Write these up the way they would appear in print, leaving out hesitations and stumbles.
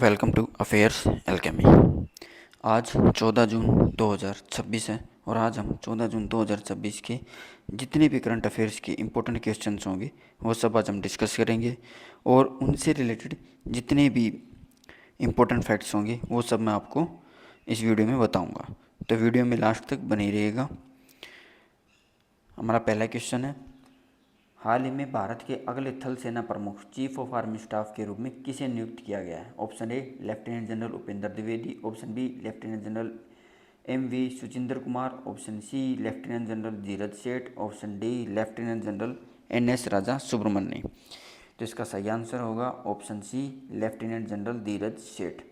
Welcome to affairs alchemy. आज 14 जून 2026 है और आज हम 14 जून 2026 के जितने भी करंट अफेयर्स के इम्पोर्टेंट क्वेश्चंस होंगे वो सब आज हम डिस्कस करेंगे और उनसे रिलेटेड जितने भी इम्पोर्टेंट फैक्ट्स होंगे वो सब मैं आपको इस वीडियो में बताऊंगा। तो वीडियो में लास्ट तक बने रहिएगा। हमारा पहला क्वेश्चन है, हाल ही में भारत के अगले थल सेना प्रमुख चीफ ऑफ आर्मी स्टाफ के रूप में किसे नियुक्त किया गया है? Option A lieutenant general Upendra Dwivedi, option B lieutenant general M V. Suchindra Kumar, option C lieutenant general Dheeraj Seth, option D lieutenant general N S. Raja Subramani. तो इसका सही आंसर होगा option C lieutenant general Dheeraj Seth.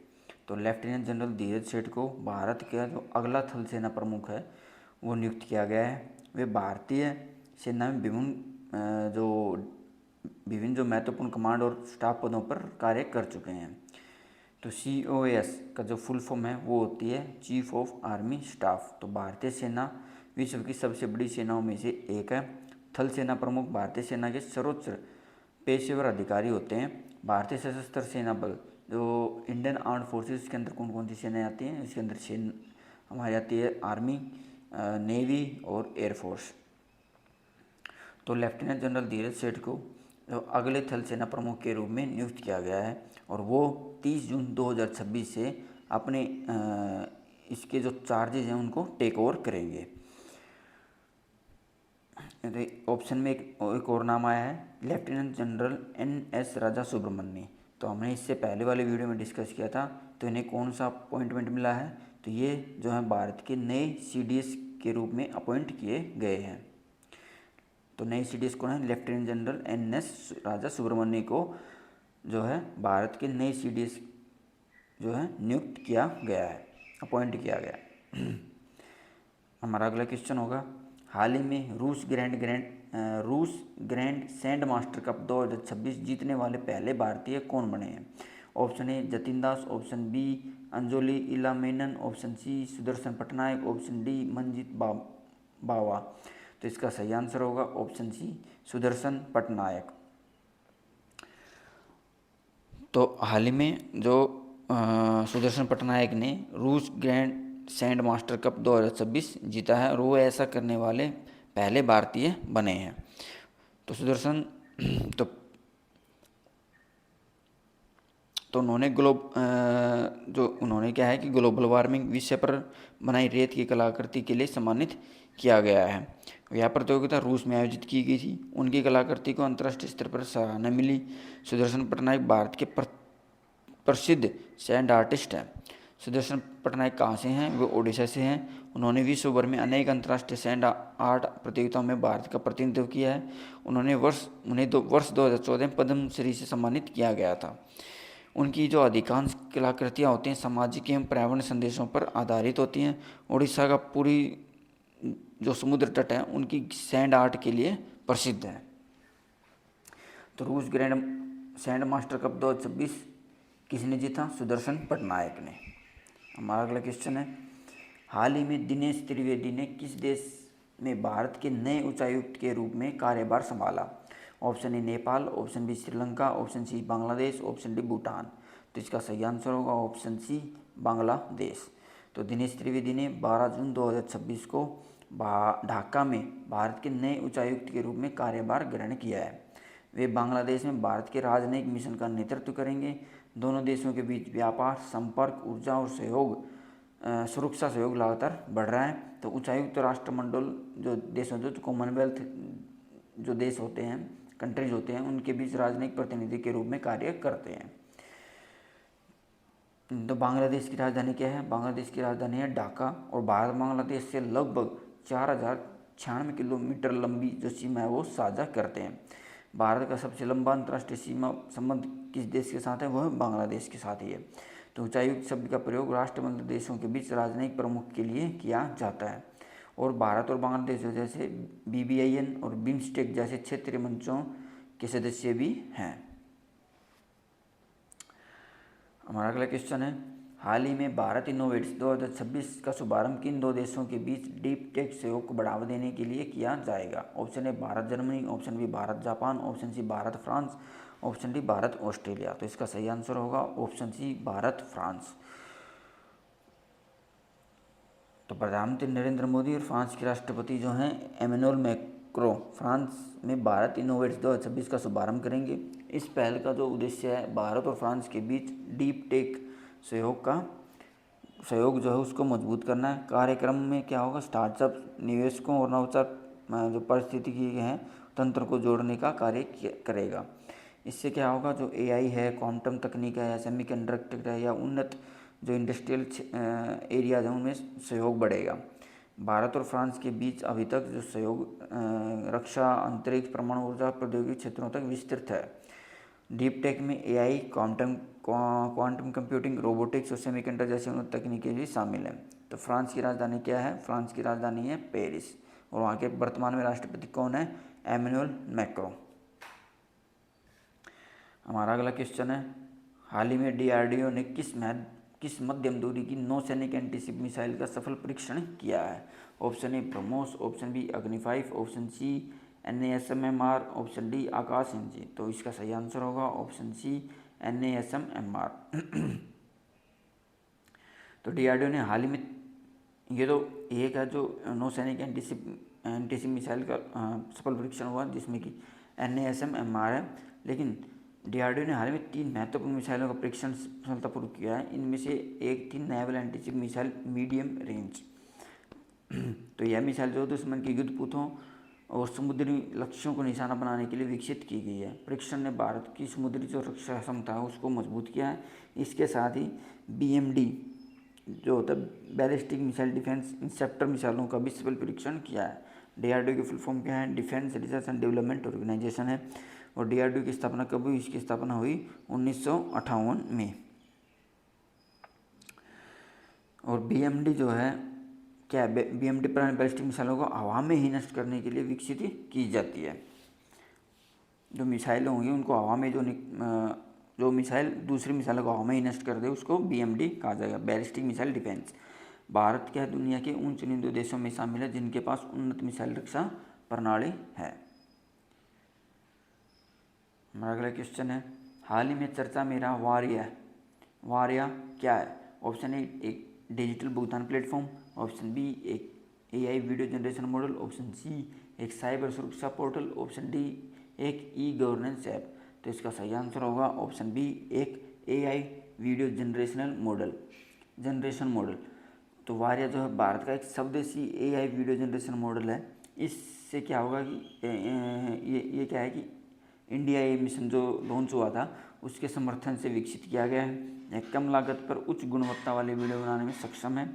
तो लेफ्टिनेंट जनरल धीरज सेठ को भारत का जो अगला थल सेना प्रमुख है वो नियुक्त किया गया है। वे भारतीय सेना में विभिन्न जो महत्वपूर्ण कमांड और स्टाफ पदों पर कार्य कर चुके हैं। तो COS का जो फुल फॉर्म है वो होती है चीफ ऑफ आर्मी स्टाफ। तो भारतीय सेना विश्व की सबसे बड़ी सेनाओं में से एक है। थल सेना प्रमुख भारतीय सेना के सर्वोच्च पेशेवर अधिकारी होते हैं। भारतीय सशस्त्र सेना बल जो इंडियन आर्म्ड फोर्सेस के अंदर कौन कौन सी सेनाएं आती हैं? इसके अंदर हमारी आती है आर्मी, नेवी और एयरफोर्स। तो लेफ्टिनेंट जनरल धीरज सेठ को अगले थल सेना प्रमुख के रूप में नियुक्त किया गया है और वो 30 जून 2026 से अपने इसके जो चार्जेज हैं उनको टेक ओवर करेंगे। ऑप्शन में एक और नाम आया है lieutenant general N S. Raja Subramani. तो हमने इससे पहले वाले वीडियो में डिस्कस किया था। तो इन्हें कौन सा अपॉइंटमेंट मिला है? तो ये जो है भारत के नए CDS के रूप में अपॉइंट किए गए हैं। तो नए CDS कौन है? Lieutenant general N S. Raja Subramani को जो है भारत के नए CDS जो है नियुक्त किया गया है, अपॉइंट किया गया। हमारा अगला क्वेश्चन होगा, हाल ही में रूस ग्रैंड सैंड मास्टर कप 2026 जीतने वाले पहले भारतीय कौन बने हैं? Option A Jatin Das, option B Anjolie Ela Menon, option C Sudarshan Pattnaik, option D Manjit Bawa. तो इसका सही आंसर होगा ऑप्शन सी सुदर्शन पटनायक। तो हाल ही में जो सुदर्शन पटनायक ने रूस ग्रैंड सैंड मास्टर कप 2026 जीता है और वो ऐसा करने वाले पहले भारतीय बने हैं। तो सुदर्शन तो उन्होंने क्या है कि ग्लोबल वार्मिंग विषय पर बनाई रेत की कलाकृति के लिए सम्मानित किया गया है। यह प्रतियोगिता रूस में आयोजित की गई थी। उनकी कलाकृति को अंतर्राष्ट्रीय स्तर पर सराहना मिली। सुदर्शन पटनायक भारत के प्रसिद्ध सैंड आर्टिस्ट हैं। सुदर्शन पटनायक कहाँ से हैं? वो ओडिशा से हैं। उन्होंने विश्व भर में अनेक अंतर्राष्ट्रीय सैंड आर्ट प्रतियोगिताओं में भारत का प्रतिनिधित्व किया है। उन्हें वर्ष 2014 में पद्म श्री से सम्मानित किया गया था। उनकी जो अधिकांश कलाकृतियाँ होती हैं सामाजिक एवं पर्यावरण संदेशों पर आधारित होती हैं। उड़ीसा का पूरी जो समुद्र तट है उनकी सैंड आर्ट के लिए प्रसिद्ध है। तो रूस ग्रैंड सैंड मास्टर कप 2026 किसने जीता? सुदर्शन पटनायक ने। हमारा अगला क्वेश्चन है, हाल ही में दिनेश त्रिवेदी ने किस देश में भारत के नए उच्चायुक्त के रूप में कार्यभार संभाला? Option A Nepal, option B Sri Lanka, option C Bangladesh, option D Bhutan. तो इसका सही आंसर होगा ऑप्शन सी बांग्लादेश। तो दिनेश त्रिवेदी ने 12 जून 2026 को ढाका में भारत के नए उच्चायुक्त के रूप में कार्यभार ग्रहण किया है। वे बांग्लादेश में भारत के राजनयिक मिशन का नेतृत्व करेंगे। दोनों देशों के बीच व्यापार, संपर्क, ऊर्जा और सुरक्षा सहयोग लगातार बढ़ रहा है। तो उच्चायुक्त राष्ट्रमंडल जो देश होते हैं, तो कॉमनवेल्थ जो देश होते हैं, कंट्रीज होते हैं, उनके बीच राजनयिक प्रतिनिधि के रूप में कार्य करते हैं। तो बांग्लादेश की राजधानी क्या है? बांग्लादेश की राजधानी है ढाका और भारत बांग्लादेश से लगभग 4096 किलोमीटर लंबी जो सीमा है वो साझा करते हैं। भारत का सबसे लंबा अंतर्राष्ट्रीय सीमा संबंध किस देश के साथ है? वह बांग्लादेश के साथ ही है। तो उच्चायुक्त शब्द का प्रयोग राष्ट्रमंडल देशों के बीच राजनयिक प्रमुख के लिए किया जाता है और भारत और बांग्लादेश जैसे BBIN और बिम्स्टेक जैसे क्षेत्रीय मंचों के सदस्य भी हैं। हमारा अगला क्वेश्चन है, हाल ही में भारत इनोवेट्स 2026 का शुभारंभ किन दो देशों के बीच डीप टेक सहयोग को बढ़ावा देने के लिए किया जाएगा? Option A Bharat Germany, option B Bharat Japan, option C Bharat France, option D Bharat Australia. तो इसका सही आंसर होगा ऑप्शन सी भारत फ्रांस। तो प्रधानमंत्री नरेंद्र मोदी और फ्रांस के राष्ट्रपति जो हैं एमेनुअल मैक्रों फ्रांस में भारत इनोवेट्स 2026 का शुभारंभ करेंगे। इस पहल का जो उद्देश्य है भारत और फ्रांस के बीच डीप टेक सहयोग जो है उसको मजबूत करना है। कार्यक्रम में क्या होगा, स्टार्टअप निवेशकों और नवचार जो पारिस्थितिकी हैं तंत्र को जोड़ने का कार्य करेगा। इससे क्या होगा, जो एआई है, क्वांटम तकनीक है, सेमीकंडक्टर है या उन्नत जो इंडस्ट्रियल एरियाज हैं उनमें सहयोग बढ़ेगा। भारत और फ्रांस के बीच अभी तक जो सहयोग रक्षा, अंतरिक्ष, परमाणु ऊर्जा प्रौद्योगिकी क्षेत्रों तक विस्तृत है। डीप टेक में एआई, क्वांटम कंप्यूटिंग, रोबोटिक्स और सेमीकंडक्टर जैसी उन्नत तकनीकें भी शामिल हैं। तो फ्रांस की राजधानी क्या है? फ्रांस की राजधानी है पेरिस और वहाँ के वर्तमान में राष्ट्रपति कौन है? Emmanuel Macron. हमारा अगला क्वेश्चन है, हाल ही में डीआरडीओ ने किस मध्यम दूरी की नौसैनिक एंटीशिप मिसाइल का सफल परीक्षण किया है? Option A BrahMos, option B Agni 5, option C NASMMR, option D Akash NG। तो इसका सही आंसर होगा ऑप्शन सी NASMMR। तो डीआरडीओ ने हाल ही में, ये तो एक है जो नौसैनिक एंटीशिप मिसाइल का सफल परीक्षण हुआ जिसमें कि NASMMR है, लेकिन डीआरडीओ ने हाल में 3 महत्वपूर्ण मिसाइलों का परीक्षण सफलतापूर्वक किया है। इनमें से एक थी naval antiship missile medium range. तो यह मिसाइल जो दुश्मन की युद्धपोतों और समुद्री लक्ष्यों को निशाना बनाने के लिए विकसित की गई है। परीक्षण ने भारत की समुद्री जो रक्षा क्षमता है उसको मजबूत किया है। इसके साथ ही BMD जो होता है बैलिस्टिक मिसाइल डिफेंस इंटरसेप्टर मिसाइलों का भी सफल परीक्षण किया है। डीआरडीओ की फुल फॉर्म क्या है? Defence research and development organisation है। और डीआरडीओ की स्थापना कब हुई? इसकी स्थापना हुई 1958 में। और BMD जो है क्या है? BMD बैलिस्टिक मिसाइलों को हवा में ही नष्ट करने के लिए विकसित की जाती है। जो मिसाइलें होंगी उनको हवा में जो मिसाइल दूसरी मिसाइलों को हवा में ही नष्ट कर दे उसको BMD कहा जाएगा, बैलिस्टिक मिसाइल डिफेंस। भारत क्या दुनिया के उन चुनिंदा देशों में शामिल है जिनके पास उन्नत मिसाइल रक्षा प्रणाली है। हमारा अगला क्वेश्चन है, हाल ही में चर्चा में रहा वारिया क्या है? ऑप्शन ए एक डिजिटल भुगतान प्लेटफॉर्म, ऑप्शन बी एक AI video generation model, option C एक साइबर सुरक्षा पोर्टल, ऑप्शन डी एक गवर्नेंस ऐप। तो इसका सही आंसर होगा ऑप्शन बी एक AI वीडियो जनरेशन मॉडल। तो वारिया जो है भारत का एक स्वदेशी AI वीडियो जनरेशन मॉडल है। इससे क्या होगा कि ये क्या है कि इंडिया ए मिशन जो लॉन्च हुआ था उसके समर्थन से विकसित किया गया है। यह कम लागत पर उच्च गुणवत्ता वाले वीडियो बनाने में सक्षम है।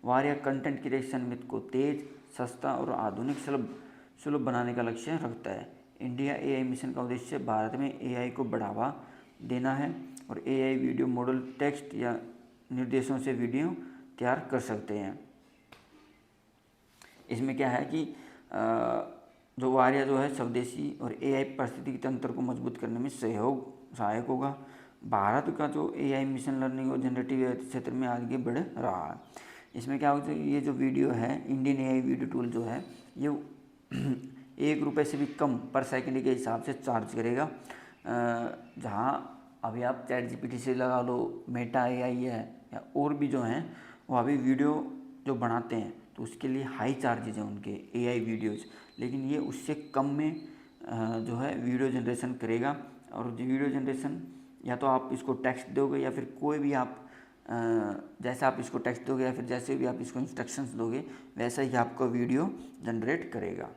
वारिया कंटेंट क्रिएशन को तेज, सस्ता और आधुनिक सुलभ बनाने का लक्ष्य रखता है। इंडिया AI मिशन का उद्देश्य भारत में AI को बढ़ावा देना है और AI वीडियो मॉडल टेक्स्ट या निर्देशों से वीडियो तैयार कर सकते हैं। इसमें क्या है कि जो वारिया जो है स्वदेशी और AI पारिस्थितिकी तंत्र को मजबूत करने में सहायक होगा। भारत का जो AI मिशन लर्निंग और जनरेटिव AI क्षेत्र में आगे बढ़ रहा है। इसमें क्या होता है, ये जो वीडियो है इंडियन AI वीडियो टूल जो है ये ₹1 से भी कम पर सेकंड के हिसाब से चार्ज करेगा। जहाँ अभी आप ChatGPT से लगा लो, मेटा AI है या और भी जो हैं वो अभी वीडियो जो बनाते हैं तो उसके लिए हाई चार्जेज हैं उनके AI वीडियोज़, लेकिन ये उससे कम में जो है वीडियो जनरेशन करेगा। और जो वीडियो जनरेशन या तो आप इसको टेक्स्ट दोगे या फिर कोई भी आप जैसा आप इसको टेक्स्ट दोगे या फिर जैसे भी आप इसको इंस्ट्रक्शंस दोगे वैसा ही आपको वीडियो जनरेट करेगा।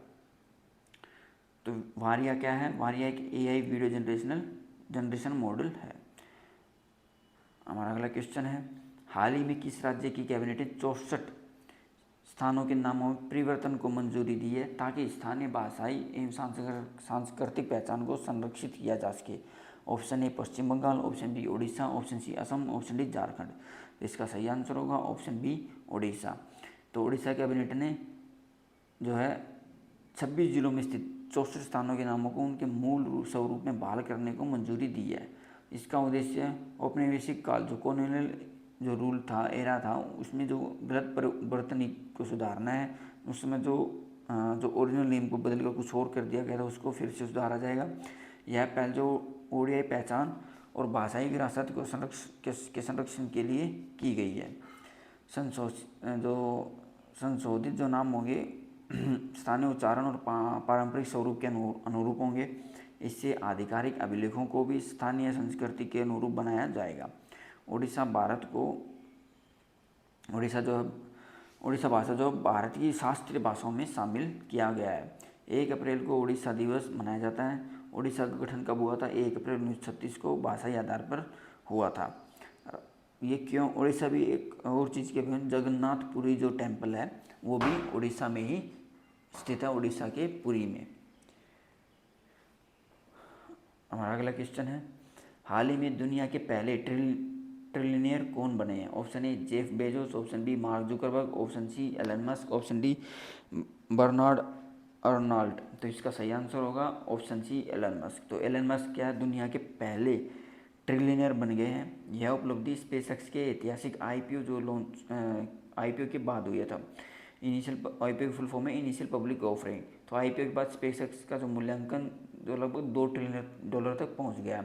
तो वारिया क्या है? वारिया एक AI वीडियो जनरेशन मॉडल है। हमारा अगला क्वेश्चन है, हाल ही में किस राज्य की कैबिनेट ने 64 स्थानों के नामों में परिवर्तन को मंजूरी दी है ताकि स्थानीय भाषाई एवं सांस्कृतिक पहचान को संरक्षित किया जा सके? Option A Paschim Bengal, option B Orissa, option C Assam, option D Jharkhand. तो इसका सही आंसर होगा ऑप्शन बी उड़ीसा। तो उड़ीसा कैबिनेट ने जो है 26 जिलों में स्थित 64 स्थानों के नामों को उनके मूल स्वरूप में बहाल करने को मंजूरी दी है। इसका उद्देश्य औपनिवेशिक काल जो कॉलोनियल जो रूल था, एरा था, उसमें जो गलत परिवर्तन को सुधारना है। उसमें जो ओरिजिनल नेम को बदलकर कुछ और कर दिया गया था उसको फिर से सुधारा जाएगा। यह पहल जो ओडियाई पहचान और भाषाई विरासत को संरक्षण के लिए की गई है। संशोधित जो नाम होंगे स्थानीय उच्चारण और पारंपरिक स्वरूप के अनुरूप होंगे। इससे आधिकारिक अभिलेखों को भी स्थानीय संस्कृति के अनुरूप बनाया जाएगा। उड़ीसा भाषा जो भारत की शास्त्रीय भाषाओं में शामिल किया गया है। 1 अप्रैल को उड़ीसा दिवस मनाया जाता है। उड़ीसा का गठन कब हुआ था? 1 अप्रैल 1936 को भाषाई आधार पर हुआ था। ये क्यों? उड़ीसा भी एक और चीज़ के जगन्नाथपुरी जो टेम्पल है वो भी उड़ीसा में ही स्थित है, उड़ीसा के पुरी में। हमारा अगला क्वेश्चन है, हाल ही में दुनिया के पहले ट्रिलियनियर कौन बने हैं? Option A Jeff Bezos, option B Mark Zuckerberg, option C Elon Musk, option D Bernard Arnault. तो इसका सही आंसर होगा ऑप्शन सी एलन मस्क। तो एलन मस्क क्या है? दुनिया के पहले ट्रिलियनियर बन गए हैं। यह उपलब्धि स्पेसएक्स के ऐतिहासिक आईपीओ जो लॉन्च आईपीओ के बाद हुआ था। इनिशियल आईपीओ की फुल फॉर्म है इनिशियल पब्लिक ऑफरिंग। तो आईपीओ के बाद स्पेसएक्स का जो मूल्यांकन जो लगभग $2 ट्रिलियन तक पहुंच गया।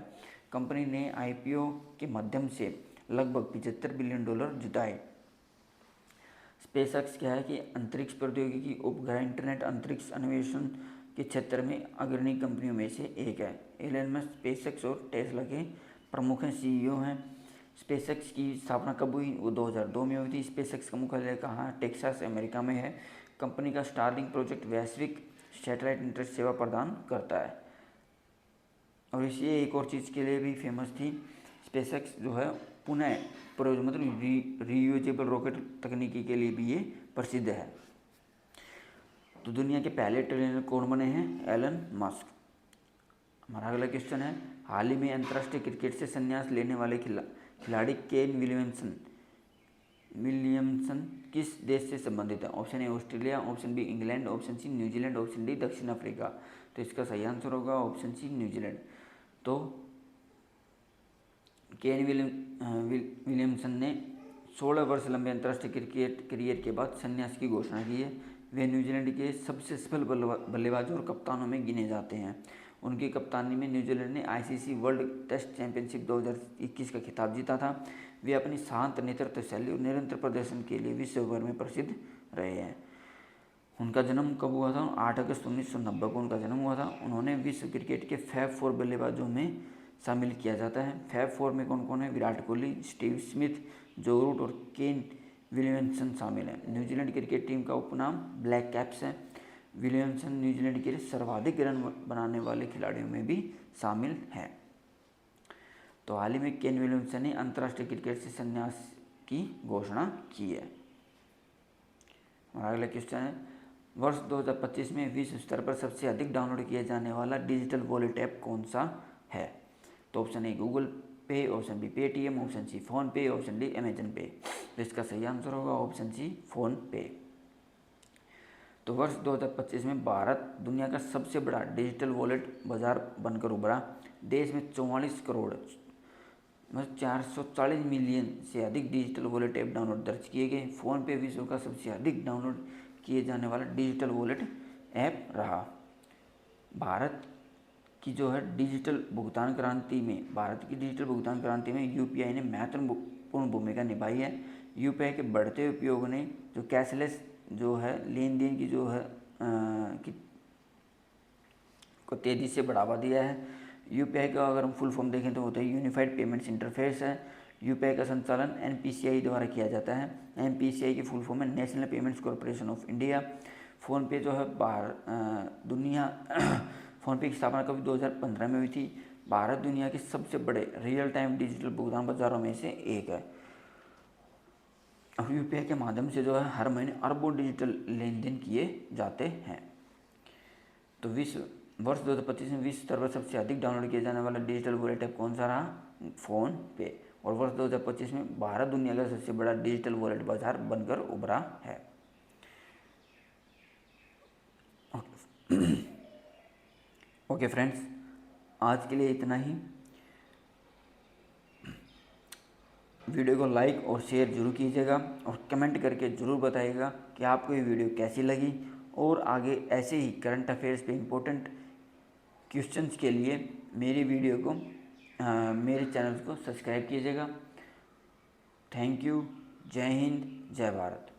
कंपनी ने आईपीओ के माध्यम से लगभग $75 बिलियन जुटाए। स्पेसएक्स क्या है कि अंतरिक्ष प्रौद्योगिकी, उपग्रह, इंटरनेट, अंतरिक्ष अन्वेषण के क्षेत्र में अग्रणी कंपनियों में से एक है। एलन मस्क स्पेसएक्स और टेस्ला के प्रमुख सीईओ हैं। स्पेसएक्स की स्थापना कब हुई? वो 2002 में हुई थी। स्पेसएक्स का मुख्यालय कहाँ? टेक्सास, अमेरिका में है। कंपनी का स्टारलिंक प्रोजेक्ट वैश्विक सैटेलाइट इंटरनेट सेवा प्रदान करता है। और इसी एक और चीज़ के लिए भी फेमस थी। स्पेसएक्स जो है पुनः प्रयोग मतलब रीयूजेबल रॉकेट तकनीकी के लिए भी ये प्रसिद्ध है। तो दुनिया के पहले ट्रिलियनियर कौन बने हैं? Elon Musk. हमारा अगला क्वेश्चन है, हाल ही में अंतर्राष्ट्रीय क्रिकेट से संन्यास लेने वाले खिलाड़ी केन विलियमसन किस देश से संबंधित है? Option A Australia, option B England, option C New Zealand, option D दक्षिण अफ्रीका। तो इसका सही आंसर होगा ऑप्शन सी न्यूजीलैंड। तो केन विलियमसन ने 16 वर्ष लंबे अंतर्राष्ट्रीय क्रिकेट करियर के बाद संन्यास की घोषणा की है। वे न्यूजीलैंड के सबसे सफल बल्लेबाजों और कप्तानों में गिने जाते हैं। उनकी कप्तानी में न्यूजीलैंड ने आईसीसी वर्ल्ड टेस्ट चैंपियनशिप 2021 का खिताब जीता था। वे अपनी शांत नेतृत्व शैली और निरंतर प्रदर्शन के लिए विश्व भर में प्रसिद्ध रहे हैं। उनका जन्म कब हुआ था? 8 अगस्त 1990 को उनका जन्म हुआ था। उन्होंने विश्व क्रिकेट के फैब 4 बल्लेबाजों में शामिल किया जाता है। फैब 4 में कौन कौन है? विराट कोहली, स्टीव स्मिथ, जो रूट और केन विलियमसन शामिल हैं। न्यूजीलैंड क्रिकेट टीम का उपनाम ब्लैक कैप्स है। विलियमसन न्यूजीलैंड के सर्वाधिक रन बनाने वाले खिलाड़ियों में भी शामिल हैं। तो हाल ही में केन विलियमसन ने अंतर्राष्ट्रीय क्रिकेट से संन्यास की घोषणा की है। हमारा अगला क्वेश्चन है, वर्ष 2025 में विश्व स्तर पर सबसे अधिक डाउनलोड किया जाने वाला डिजिटल वॉलेट ऐप कौन सा है? तो option A Google Pay, option B Paytm, option C PhonePe, option D Amazon Pay. तो इसका सही आंसर होगा ऑप्शन सी फोन पे। तो वर्ष 2025 में भारत दुनिया का सबसे बड़ा डिजिटल वॉलेट बाजार बनकर उभरा। देश में 44 करोड़ 440 मिलियन से अधिक डिजिटल वॉलेट ऐप डाउनलोड दर्ज किए गए। फ़ोन पे विश्व का सबसे अधिक डाउनलोड किए जाने वाला डिजिटल वॉलेट ऐप रहा। भारत की जो है डिजिटल भुगतान क्रांति में यूपीआई ने महत्वपूर्ण भूमिका निभाई है। यूपीआई के बढ़ते उपयोग ने जो कैशलेस जो है लेन देन की जो है को तेज़ी से बढ़ावा दिया है। यूपीआई का अगर हम फुल फॉर्म देखें तो होता है यूनिफाइड पेमेंट्स इंटरफेस है। यूपीआई का संचालन एनपीसीआई द्वारा किया जाता है। एनपीसीआई की फुल फॉर्म है national payments corporation of India. PhonePe जो है फ़ोनपे की स्थापना कभी 2015 में हुई थी। भारत दुनिया के सबसे बड़े रियल टाइम डिजिटल भुगतान बाजारों में से एक है। और यूपीआई के माध्यम से जो है हर महीने अरबों डिजिटल लेन देन किए जाते हैं। तो वर्ष 2025 में विश्व स्तर पर सबसे अधिक डाउनलोड किया जाने वाला डिजिटल वॉलेट ऐप कौन सा रहा? फ़ोन पे। और वर्ष 2025 में भारत दुनिया का सबसे बड़ा डिजिटल वॉलेट बाजार बनकर उभरा है। ओके फ्रेंड्स, आज के लिए इतना ही। वीडियो को लाइक और शेयर जरूर कीजिएगा और कमेंट करके ज़रूर बताइएगा कि आपको ये वीडियो कैसी लगी। और आगे ऐसे ही करंट अफेयर्स पे इम्पोर्टेंट क्वेश्चंस के लिए मेरी वीडियो को मेरे चैनल को सब्सक्राइब कीजिएगा। Thank you. जय हिंद, जय भारत।